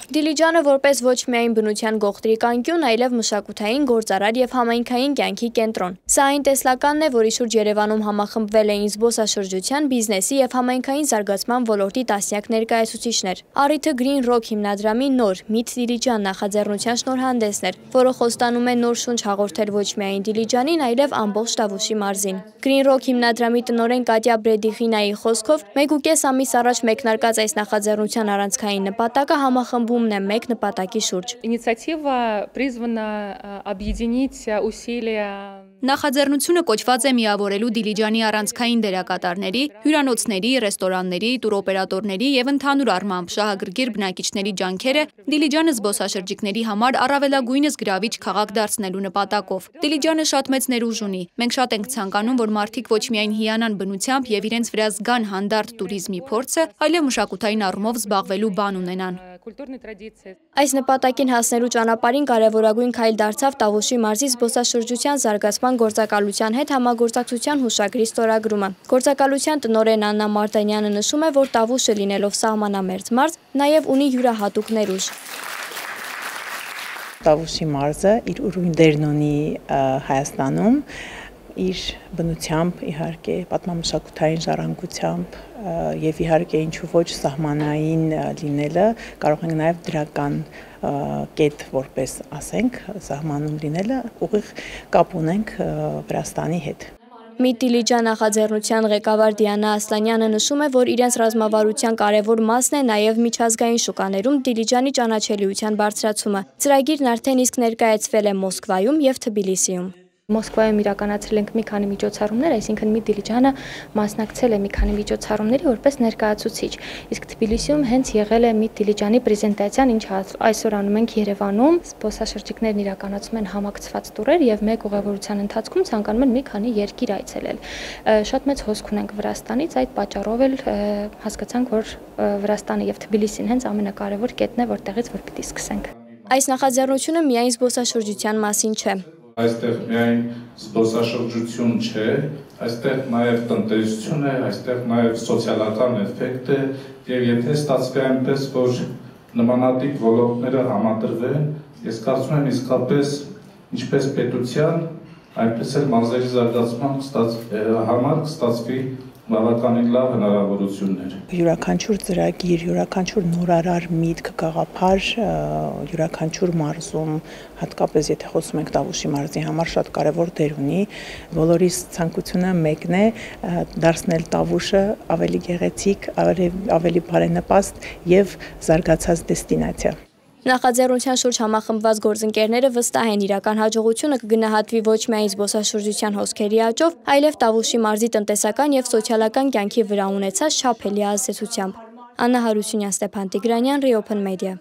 Դիլիջանը որպես ոչ միայն բնության գողտրիկ անկյուն, այլև մշակութային, գործարար եւ համայնքային կյանքի կենտրոն։ Սա այն տեսլականն է, որի շուրջ Երևանում համախմբվել էին զբոսաշրջության, բիզնեսի եւ համայնքային զարգացման ոլորտի տասնյակ ներկայացուցիչներ։ Առիթը Green Rock հիմնադրամի նոր Meet Դիլիջան նախաձեռնության շնորհանդեսն էր, որը խոստանում է նոր շունչ հաղորդել ոչ միայն Դիլիջանին, այլև ամբողջ Տավուշի մարզին։ Green Rock հիմնադրամի տնօրեն Կատյա Բրեդիխինայի խոսքով 1.5 ամիս առաջ մեկնարկած այս նախաձեռնության առանցքային նպատակը համախմբումն է մեկ նպատակի շուրջ։ Инициатива призвана объединить усилия. Նախաձեռնությունը կոչված է միավորելու Դիլիջանի առանցքային դերակատարների, հյուրանոցների, ռեստորանների, տուրօպերատորների եւ ընդհանուր առմամբ շահագրգիռ բնակիչների ջանքերը Դիլիջանը զբոսաշրջիկների համար առավելագույնս գրավիչ քաղաք դարձնելու նպատակով։ Դիլիջանը շատ մեծ ներուժ ունի։ Մենք շատ ենք ցանկանում, որ մարդիկ ոչ միայն հիանան բնությամբ եւ իրենց վրա զգան հանդարտ տուրիզմի փորձը, այլև մշակութային առումով զբաղվելու բան ունենան։ Այս նպատակին հասնելու ճանապարհին կարևորագույն քայլ դարձավ Տավուշի մարզի զբոսաշրջության զարգացման գործակալության հետ համագործակցության հուշագրի ստորագրումը։ Գործակալության տնօրեն Աննա Մարտանյանը նշում է, որ Տավուշը լինելով սահմանամերձ մարզ, նաև ունի յուրահատուկ ներուժ։ Տավուշի մարզը իր ուրույն դերն ունի Հայաստանում, իր բնությամբ, իհարկե, պատմամշակութային ժառանգությամբ եւ իհարկե ինչու ոչ սահմանային լինելը կարող ենք նաեւ դրական կետ որպես ասենք սահմանում լինելը ուղիղ կապ ունենք Վրաստանի հետ։ Meet Դիլիջան նախաձեռնության ղեկավար Դիանա Ասլանյանը նշում է, որ իրենց ռազմավարության կարևոր մասն է նաև միջազգային շուկաներում Դիլիջանի ճանաչելիության բարձրացումը։ Ծրագիրն արդեն իսկ ներկայացվել է Մոսկվայում եւ Թբիլիսիում։ Մոսկվայում իրականացրել ենք մի քանի միջոցառումներ, այսինքն Meet Դիլիջանը մասնակցել է մի քանի միջոցառումների որպես ներկայացուցիչ։ Իսկ Թբիլիսիում հենց եղել է Meet Դիլիջանի պրեզենտացիան, ինչ այսօր անում ենք Երևանում։ Զբոսաշրջիկներն իրականացում են համակցված տուրեր եւ մեկ ուղևորության ընթացքում ցանկանում են մի քանի երկիր այցելել։ Շատ մեծ հոսք ունենք Վրաստանից, այդ պատճառով էլ հասկացանք, որ Վրաստանը եւ Թբիլիսին հենց ամենակարևոր կետն է, որտեղից որ պիտի սկսենք։ Այս նախաձեռնությունը միայն զբոսաշրջության մասին չէ։ Այստեղ միայն զբոսաշրջություն չէ, այստեղ նաև տնտեսություն է, այստեղ նաև սոցիալական էֆեկտ է, եւ եթե ստացվի այնպես, որ նմանատիպ ոլորտները համադրվեն, ես կարծում եմ իսկապես ինչպես պետության, այնպես էլ մարզերի զարգացման համար կստացվի բավականին լավ հնարավորություններ։ Յուրաքանչյուր ծրագիր, յուրաքանչյուր նորարար միտք, գաղափար, յուրաքանչյուր մարզում, հատկապես եթե խոսում ենք Տավուշի մարզի համար շատ կարևոր դեր ունի, բոլորիս ցանկությունը մեկն է դարձնել Տավուշը ավելի գեղեցիկ, ավելի բարենպաստ եւ զարգացած դեստինացիա։ Նախաձեռնության շուրջ համախմբված գործընկերները վստահ են իրական հաջողությունը կգնահատվի ոչ միայն զբոսաշրջության հոսքերի աճով, այլև Տավուշի մարզի տնտեսական եւ սոցիալական կյանքի վրա ունեցած չափելի ազդեցությամբ։ Աննա Հարությունյան, Ստեփան Տիգրանյան, Reopen Media։